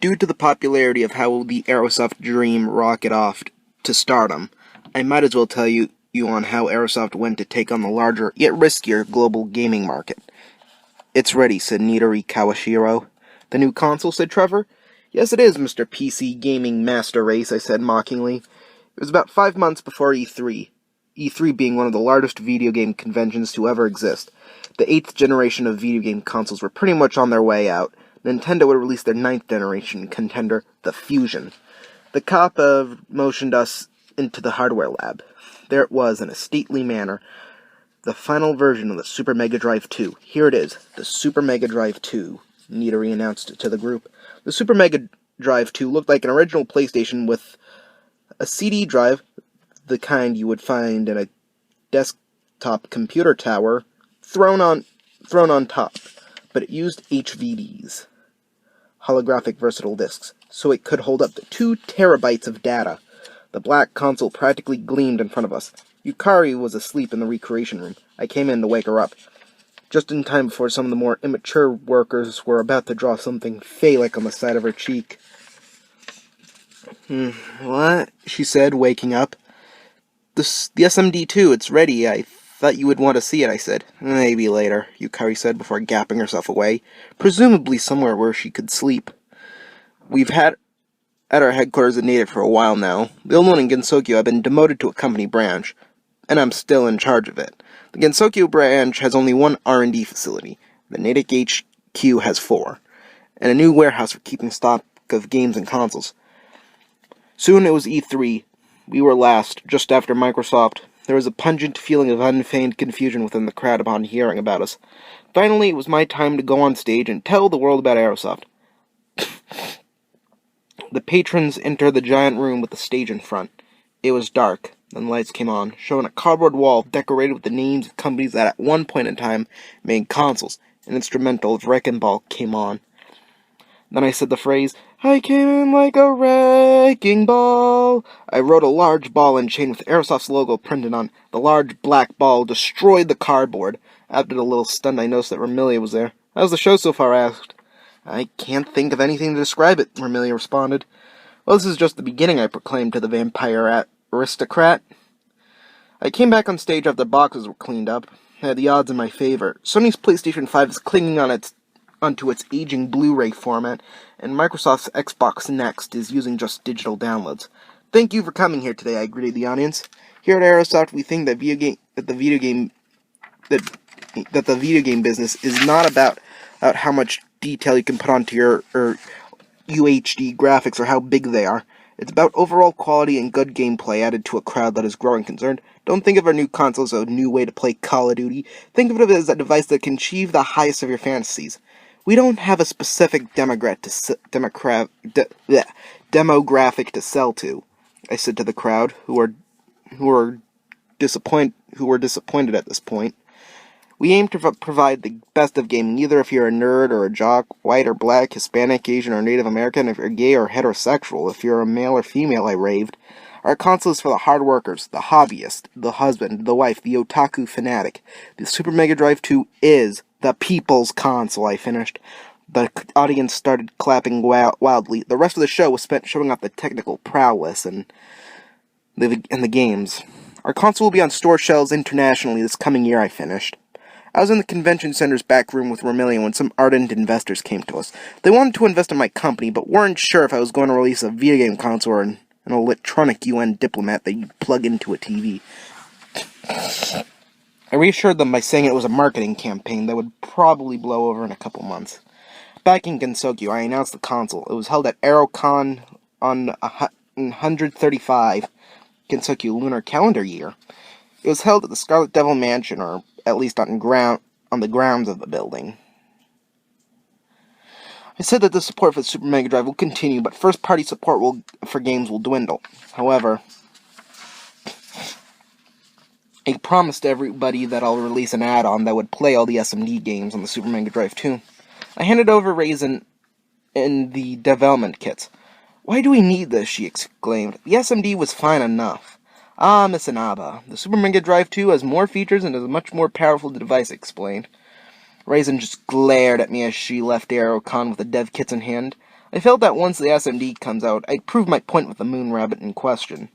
Due to the popularity of how the AeroSoft Dream rocket off to stardom, I might as well tell you on how AeroSoft went to take on the larger, yet riskier, global gaming market. "It's ready," said Nitori Kawashiro. "The new console?" said Trevor. "Yes, it is, Mr. PC Gaming Master Race," I said mockingly. It was about 5 months before E3. E3 being one of the largest video game conventions to ever exist. The 8th generation of video game consoles were pretty much on their way out. Nintendo would release their 9th generation contender, the Fusion. The cop motioned us into the hardware lab. There it was, in a stately manner, the final version of the Super Mega Drive 2. "Here it is, the Super Mega Drive 2, Nitori announced to the group. The Super Mega Drive 2 looked like an original PlayStation with a CD drive, the kind you would find in a desktop computer tower, thrown on top, but it used HVDs, holographic versatile discs, so it could hold up to 2 terabytes of data. The black console practically gleamed in front of us. Yukari was asleep in the recreation room. I came in to wake her up, just in time before some of the more immature workers were about to draw something phallic on the side of her cheek. "What?" she said, waking up. The SMD2, it's ready. I thought you would want to see it," I said. "Maybe later," Yukari said before gapping herself away, presumably somewhere where she could sleep. "We've had at our headquarters a native for a while now. The old one in Gensokyo had been demoted to a company branch, and I'm still in charge of it. The Gensokyo branch has only one R&D facility. The Natick HQ has 4, and a new warehouse for keeping stock of games and consoles. Soon it was E3. We were last, just after Microsoft. There was a pungent feeling of unfeigned confusion within the crowd upon hearing about us. Finally, it was my time to go on stage and tell the world about AeroSoft. The patrons entered the giant room with the stage in front. It was dark. Then lights came on, showing a cardboard wall decorated with the names of companies that at one point in time made consoles. An instrumental of Wrecking Ball came on. Then I said the phrase, "I came in like a wrecking ball." I wrote a large ball and chain with AeroSoft's logo printed on. The large black ball destroyed the cardboard. After the little stunt, I noticed that Ramilia was there. "How's the show so far?" I asked. "I can't think of anything to describe it," Ramilia responded. "Well, this is just the beginning," I proclaimed to the vampire aristocrat. I came back on stage after the boxes were cleaned up. I had the odds in my favor. Sony's PlayStation 5 is clinging onto its aging Blu-ray format, and Microsoft's Xbox Next is using just digital downloads. "Thank you for coming here today," I greeted the audience. "Here at AeroSoft, we think that the video game business is not about how much detail you can put onto your UHD graphics or how big they are. It's about overall quality and good gameplay added to a crowd that is growing concerned. Don't think of our new console as a new way to play Call of Duty. Think of it as a device that can achieve the highest of your fantasies. We don't have a specific demographic to sell to," I said to the crowd, who were disappointed at this point. "We aim to provide the best of gaming, either if you're a nerd or a jock, white or black, Hispanic, Asian or Native American, if you're gay or heterosexual, if you're a male or female," I raved. "Our console is for the hard workers, the hobbyist, the husband, the wife, the otaku fanatic. The Super Mega Drive 2 is the people's console," I finished. The audience started clapping wildly. The rest of the show was spent showing off the technical prowess and the games. "Our console will be on store shelves internationally this coming year," I finished. I was in the convention center's back room with Ramilia when some ardent investors came to us. They wanted to invest in my company, but weren't sure if I was going to release a video game console or an electronic UN diplomat that you plug into a TV. I reassured them by saying it was a marketing campaign that would probably blow over in a couple months. Back in Gensokyo, I announced the console. It was held at AeroCon on 135 Gensokyo lunar calendar year. It was held at the Scarlet Devil Mansion, or at least on the grounds of the building. I said that the support for the Super Mega Drive will continue, but first-party support for games will dwindle. However, I promised everybody that I'll release an add-on that would play all the SMD games on the Super Mega Drive 2. I handed over Raisin in the development kits. "Why do we need this?" she exclaimed. "The SMD was fine enough." "Ah, Miss Inaba, the Super Mega Drive 2 has more features and is a much more powerful device," I explained. Raisin just glared at me as she left AeroCon with the dev kits in hand. I felt that once the SMD comes out, I'd prove my point with the moon rabbit in question.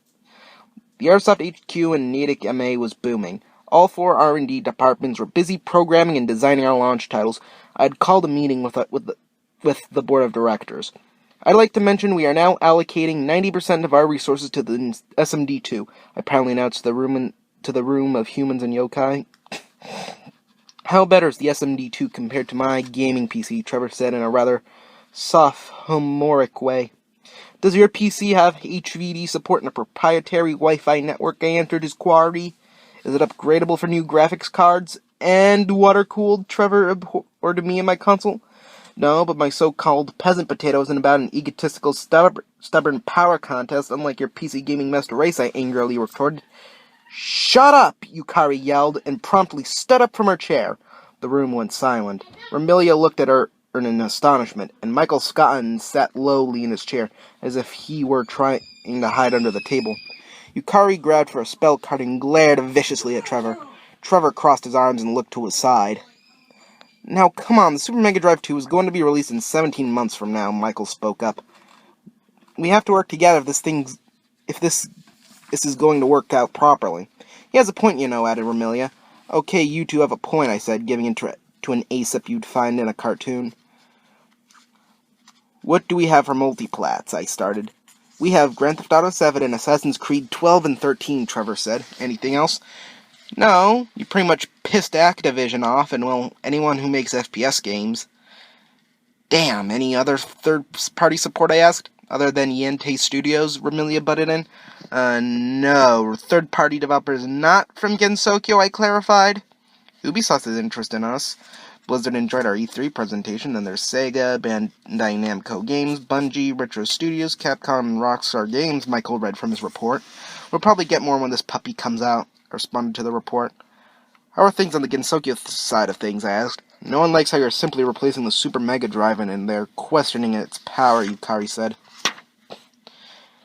The AeroSoft HQ in Natick, MA was booming. All 4 R&D departments were busy programming and designing our launch titles. I'd called a meeting with the board of directors. I'd like to mention we are now allocating 90% of our resources to the SMD2. I proudly announced to the room of humans and yokai. How better is the SMD2 compared to my gaming PC? Trevor said in a rather sophomoric way. Does your PC have HVD support and a proprietary Wi-Fi network? I answered his query. Is it upgradable for new graphics cards? And water-cooled? Trevor abhorred me in my console. No, but my so-called peasant potato isn't about an egotistical, stubborn power contest, unlike your PC gaming master race, I angrily retorted. Shut up, Yukari yelled, and promptly stood up from her chair. The room went silent. Remilia looked at her in astonishment, and Michael Scotton sat lowly in his chair, as if he were trying to hide under the table. Yukari grabbed for a spell card and glared viciously at Trevor. Trevor crossed his arms and looked to his side. Now, come on, the Super Mega Drive 2 is going to be released in 17 months from now, Michael spoke up. We have to work together if this is going to work out properly. He has a point, added Remilia. Okay, you two have a point, I said, giving into an ASIP you'd find in a cartoon. What do we have for multiplats? I started. We have Grand Theft Auto 7 and Assassin's Creed 12 and 13, Trevor said. Anything else? No, you pretty much pissed Activision off, and, well, anyone who makes FPS games. Damn, any other third-party support, I asked? Other than Yente Studios, Remilia butted in. No, third-party developers not from Gensokyo, I clarified. Ubisoft is interested in us. Blizzard enjoyed our E3 presentation, and there's Sega, Bandai Namco Games, Bungie, Retro Studios, Capcom, and Rockstar Games, Michael read from his report. We'll probably get more when this puppy comes out, I responded to the report. How are things on the Gensokyo side of things, I asked. No one likes how you're simply replacing the Super Mega Drive and they're questioning its power, Yukari said.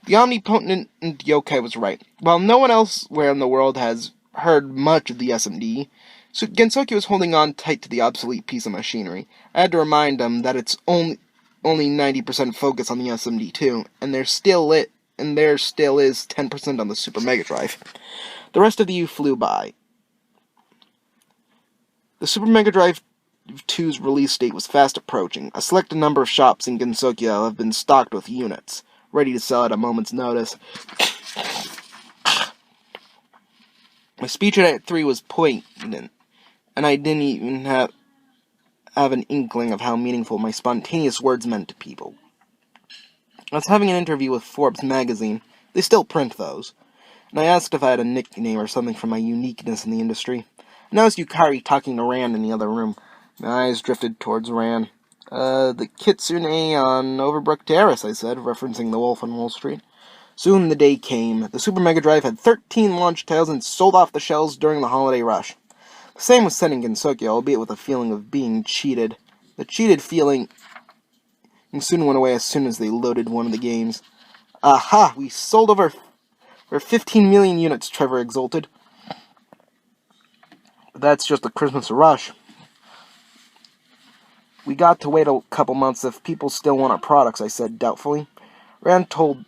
The omnipotent yokai was right. While no one elsewhere in the world has heard much of the SMD, so Gensokyo is holding on tight to the obsolete piece of machinery. I had to remind them that it's only 90% focus on the SMD2, and there still is 10% on the Super Mega Drive. The rest of the U flew by. The Super Mega Drive 2's release date was fast approaching. A select number of shops in Gensokyo have been stocked with units, ready to sell at a moment's notice. My speech at 3 was poignant, and I didn't even have an inkling of how meaningful my spontaneous words meant to people. I was having an interview with Forbes magazine. They still print those. And I asked if I had a nickname or something for my uniqueness in the industry. I noticed Yukari talking to Rand in the other room. My eyes drifted towards Rand. The Kitsune on Overbrook Terrace, I said, referencing the Wolf on Wall Street. Soon the day came. The Super Mega Drive had 13 launch titles and sold off the shelves during the holiday rush. The same was said in Gensokyo, albeit with a feeling of being cheated. The cheated feeling soon went away as soon as they loaded one of the games. Aha! We sold over 15 million units, Trevor exulted. But that's just the Christmas rush. We got to wait a couple months if people still want our products, I said doubtfully. Rand told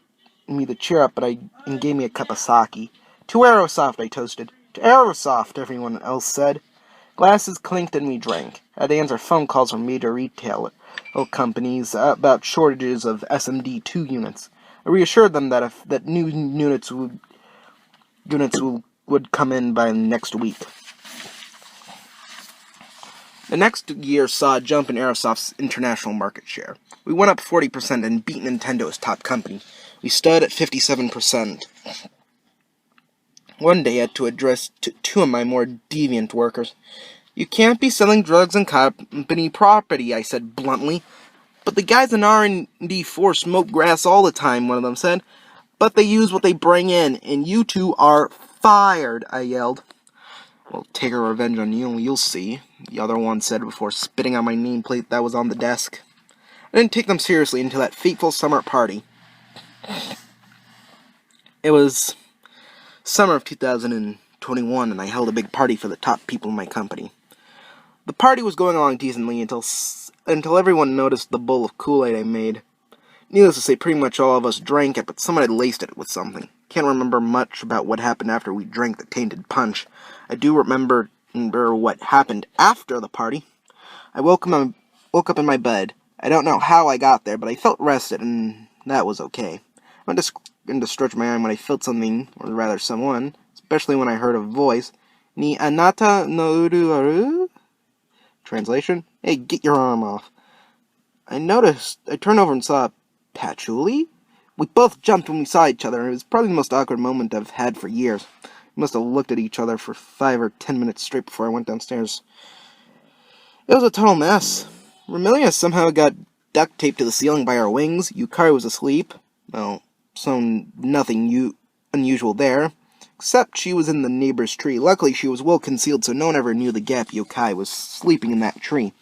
me to cheer up, and gave me a cup of sake. To AeroSoft, I toasted. To AeroSoft, everyone else said. Glasses clinked and we drank. I had to answer phone calls from major retail companies about shortages of SMD2 units. I reassured them that new units would come in by next week. The next year saw a jump in AeroSoft's international market share. We went up 40% and beat Nintendo as top company. We stood at 57%. One day I had to address two of my more deviant workers. You can't be selling drugs and company property, I said bluntly. But the guys in R&D4 smoke grass all the time, one of them said. But they use what they bring in, and you two are fired, I yelled. Well, take a revenge on you, and you'll see, the other one said before spitting on my nameplate that was on the desk. I didn't take them seriously until that fateful summer party. It was summer of 2021, and I held a big party for the top people in my company. The party was going along decently until everyone noticed the bowl of Kool-Aid I made. Needless to say, pretty much all of us drank it, but someone had laced it with something. Can't remember much about what happened after we drank the tainted punch. I do remember what happened after the party. I woke up in my bed. I don't know how I got there, but I felt rested, and that was okay. I went to stretch my arm when I felt something, or rather someone, especially when I heard a voice. Ni anata no uru aru? Translation? Hey, get your arm off. I turned over and saw Patchouli? We both jumped when we saw each other, and it was probably the most awkward moment I've had for years. We must have looked at each other for 5 or 10 minutes straight before I went downstairs. It was a total mess. Romelia somehow got duct taped to the ceiling by our wings. Yukari was asleep. Well, so nothing unusual there. Except she was in the neighbor's tree. Luckily, she was well concealed, so no one ever knew the gap Yokai was sleeping in that tree.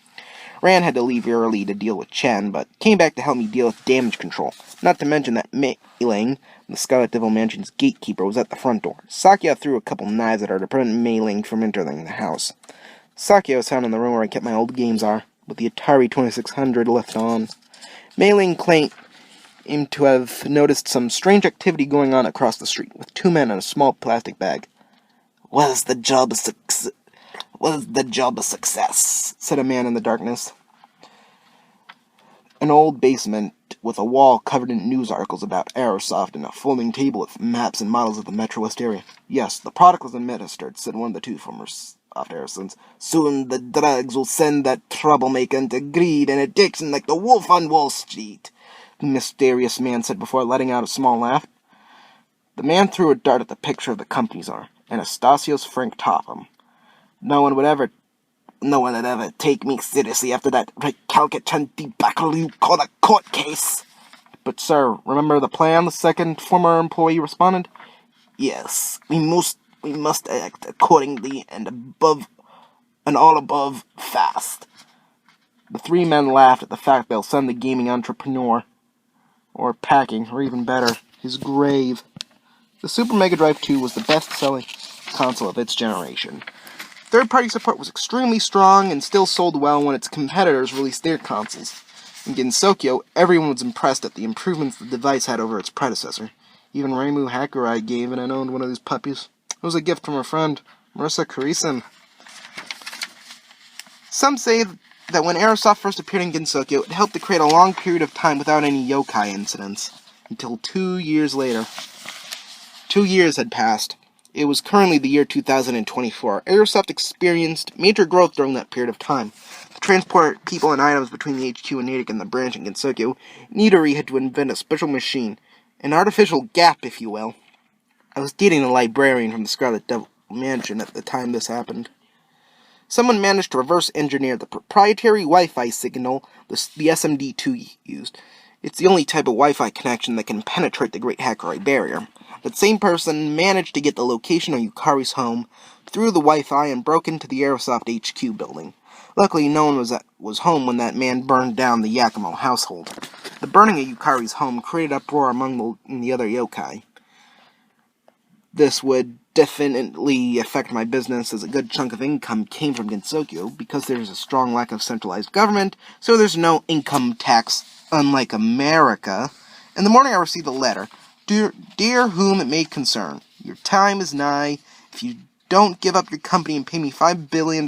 Ran had to leave early to deal with Chen, but came back to help me deal with damage control. Not to mention that Mei Ling, the Scarlet Devil Mansion's gatekeeper, was at the front door. Sakya threw a couple knives at her to prevent Mei Ling from entering the house. Sakya was found in the room where I kept my old games are, with the Atari 2600 left on. Mei Ling claimed to have noticed some strange activity going on across the street, with 2 men in a small plastic bag. Was the job a success? Said a man in the darkness. An old basement with a wall covered in news articles about AeroSoft and a folding table with maps and models of the Metro West area. Yes, the product was administered, said one of the two former Soft Aerosons. Soon the drugs will send that troublemaker into greed and addiction like the wolf on Wall Street, the mysterious man said before letting out a small laugh. The man threw a dart at the picture of the company's owner, Anastasios Frank Topham. No one would ever take me seriously after that recalcitrant debacle you call a court case. But, sir, remember the plan? The second former employee responded. Yes, we must act accordingly and all above fast. The 3 men laughed at the fact they'll send the gaming entrepreneur, or packing, or even better, his grave. The Super Mega Drive 2 was the best-selling console of its generation. Third-party support was extremely strong and still sold well when its competitors released their consoles. In Gensokyo, everyone was impressed at the improvements the device had over its predecessor. Even Reimu Hakurai gave it and owned one of these puppies. It was a gift from her friend, Marissa Kurisin. Some say that when AeroSoft first appeared in Gensokyo, it helped to create a long period of time without any yokai incidents. Until 2 years later. 2 years had passed. It was currently the year 2024. AeroSoft experienced major growth during that period of time. To transport people and items between the HQ in Natick and the branch in Gensokyo, Nidori had to invent a special machine. An artificial gap, if you will. I was dating a librarian from the Scarlet Devil Mansion at the time this happened. Someone managed to reverse engineer the proprietary Wi-Fi signal the SMD2 used. It's the only type of Wi-Fi connection that can penetrate the Great Hakurai Barrier. That same person managed to get the location of Yukari's home through the Wi-Fi and broke into the AeroSoft HQ building. Luckily, no one was home when that man burned down the Yakumo household. The burning of Yukari's home created uproar among the other yokai. This would definitely affect my business, as a good chunk of income came from Gensokyo, because there's a strong lack of centralized government, so there's no income tax, unlike America. In the morning I received a letter. Dear whom it may concern, your time is nigh. If you don't give up your company and pay me $5 billion,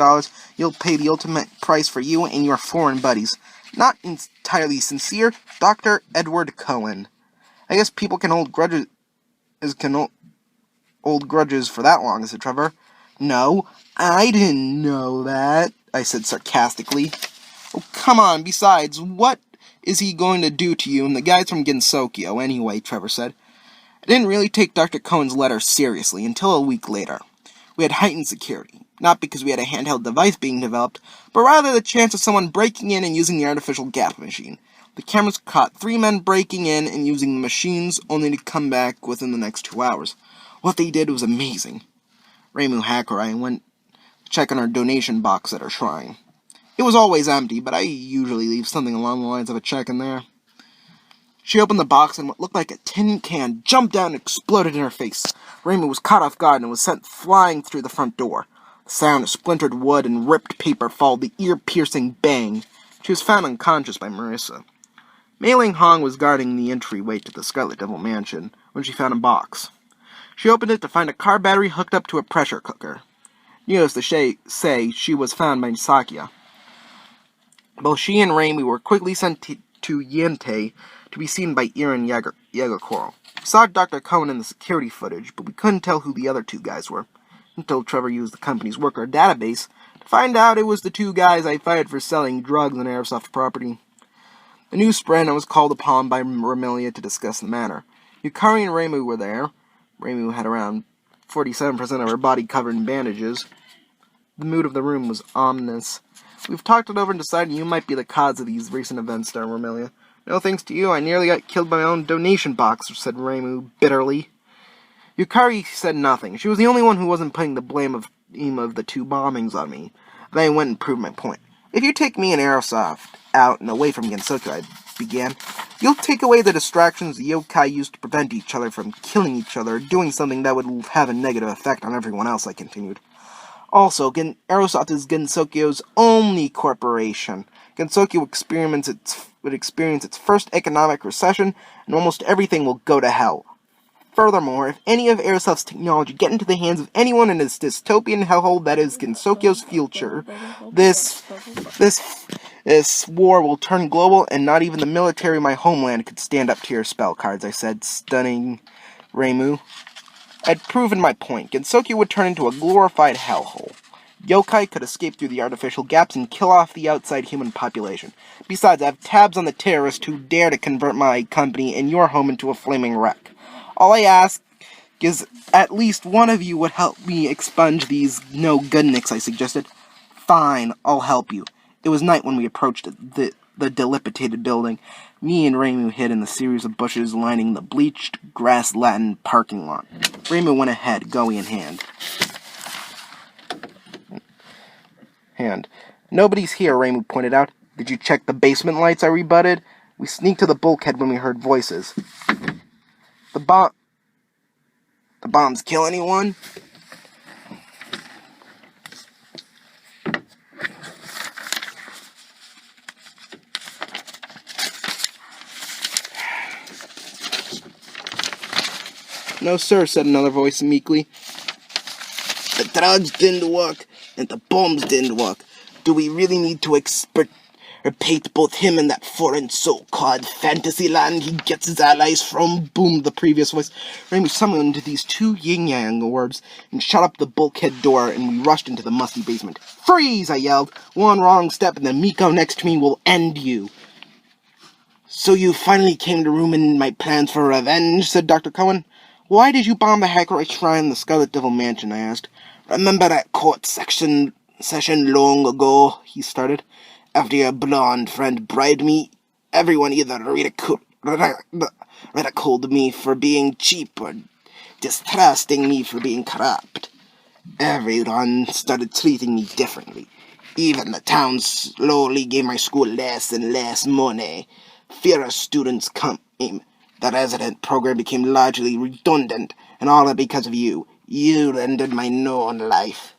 you'll pay the ultimate price for you and your foreign buddies. Not entirely sincere, Dr. Edward Cohen. I guess people can hold grudges for that long, said Trevor. No, I didn't know that, I said sarcastically. Oh, come on, besides, what is he going to do to you and the guys from Gensokyo, anyway, Trevor said. I didn't really take Dr. Cohen's letter seriously until a week later. We had heightened security, not because we had a handheld device being developed, but rather the chance of someone breaking in and using the artificial gap machine. The cameras caught 3 men breaking in and using the machines, only to come back within the next 2 hours. What they did was amazing. Reimu Hakurai went to check on our donation box at her shrine. It was always empty, but I usually leave something along the lines of a check in there. She opened the box and what looked like a tin can jumped out and exploded in her face. Reimu was caught off guard and was sent flying through the front door. The sound of splintered wood and ripped paper followed the ear-piercing bang. She was found unconscious by Marissa. Mei Ling Hong was guarding the entryway to the Scarlet Devil Mansion when she found a box. She opened it to find a car battery hooked up to a pressure cooker. Needless to say, she was found by Sakya. Both she and Raimi were quickly sent to Yente to be seen by Irin Yagakoro. We saw Dr. Cohen in the security footage, but we couldn't tell who the other two guys were, until Trevor used the company's worker database to find out it was the two guys I fired for selling drugs on AeroSoft property. The news spread and I was called upon by Romelia to discuss the matter. Yukari and Raimi were there. Raimi had around 47% of her body covered in bandages. The mood of the room was ominous. We've talked it over and decided you might be the cause of these recent events, Star Romelia. No thanks to you, I nearly got killed by my own donation box, said Ramu bitterly. Yukari said nothing. She was the only one who wasn't putting the blame of the two bombings on me. Then I went and proved my point. If you take me and AeroSoft out and away from Gensokyo, I began, you'll take away the distractions the yokai used to prevent each other from killing each other, doing something that would have a negative effect on everyone else, I continued. Also, AeroSoft is Gensokyo's only corporation. Gensokyo would experience its first economic recession, and almost everything will go to hell. Furthermore, if any of AeroSoft's technology get into the hands of anyone in this dystopian hellhole that is Gensokyo's future, this war will turn global, and not even the military of my homeland could stand up to your spell cards, I said, stunning Reimu. I'd proven my point. Gensokyo would turn into a glorified hellhole. Yokai could escape through the artificial gaps and kill off the outside human population. Besides, I have tabs on the terrorists who dare to convert my company and your home into a flaming wreck. All I ask is at least one of you would help me expunge these no-goodniks, I suggested. Fine, I'll help you. It was night when we approached the dilapidated building. Me and Reimu hid in the series of bushes lining the bleached, grass-laden parking lot. Reimu went ahead, Goey in hand. Nobody's here, Reimu pointed out. Did you check the basement lights? I rebutted. We sneaked to the bulkhead when we heard voices. The bombs kill anyone? No, sir, said another voice meekly. The drugs didn't work, and the bombs didn't work. Do we really need to extirpate both him and that foreign so-called fantasy land he gets his allies from? Boomed the previous voice. Raimi summoned these two yin-yang words and shut up the bulkhead door, and we rushed into the musty basement. Freeze! I yelled. One wrong step and the Miko next to me will end you. So you finally came to ruin my plans for revenge, said Dr. Cohen. Why did you bomb the Hackeright Shrine in the Scarlet Devil Mansion, I asked. Remember that court session long ago, he started. After your blonde friend bribed me, everyone either ridiculed me for being cheap or distrusting me for being corrupt. Everyone started treating me differently. Even the town slowly gave my school less and less money. Fewer students came. The resident program became largely redundant, and all that because of you. You ended my known life.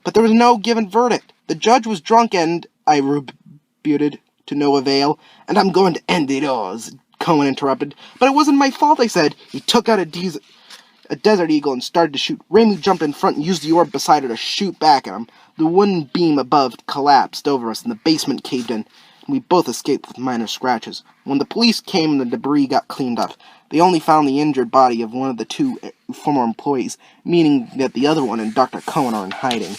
But there was no given verdict. The judge was drunk and, I rebuted, to no avail, and I'm going to end it all, Cohen interrupted. But it wasn't my fault, I said. He took out a Desert Eagle and started to shoot. Raimi jumped in front and used the orb beside her to shoot back at him. The wooden beam above collapsed over us, and the basement caved in. We both escaped with minor scratches. When the police came, the debris got cleaned up. They only found the injured body of one of the two former employees, meaning that the other one and Dr. Cohen are in hiding.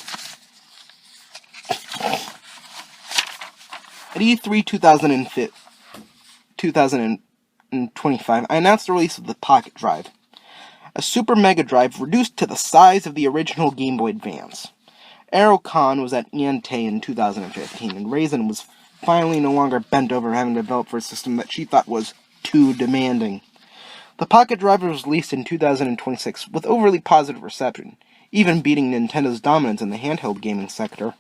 At E3 2025, I announced the release of the Pocket Drive, a Super Mega Drive reduced to the size of the original Game Boy Advance. AeroCon was at Yente in 2015, and Raisin was finally no longer bent over having to develop for a system that she thought was too demanding. The Pocket Drive was released in 2026 with overly positive reception, even beating Nintendo's dominance in the handheld gaming sector.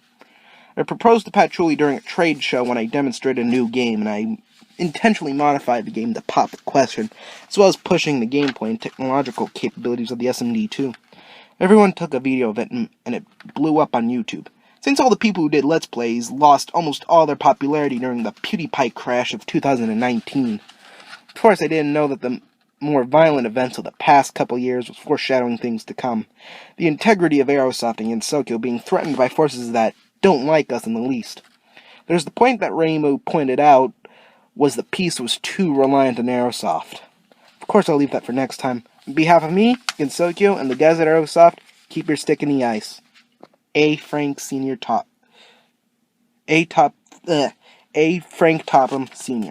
I proposed to Patchouli during a trade show when I demonstrated a new game, and I intentionally modified the game to pop the question, as well as pushing the gameplay and technological capabilities of the SMD2. Everyone took a video of it, and it blew up on YouTube. Since all the people who did Let's Plays lost almost all their popularity during the PewDiePie crash of 2019. Of course, I didn't know that the more violent events of the past couple years was foreshadowing things to come. The integrity of AeroSoft and Gensokyo being threatened by forces that don't like us in the least. There's the point that Rainbow pointed out was the piece was too reliant on AeroSoft. Of course, I'll leave that for next time. On behalf of me, Gensokyo, and the guys at AeroSoft, keep your stick in the ice. A. Frank Senior Top. A. Frank Topham Senior.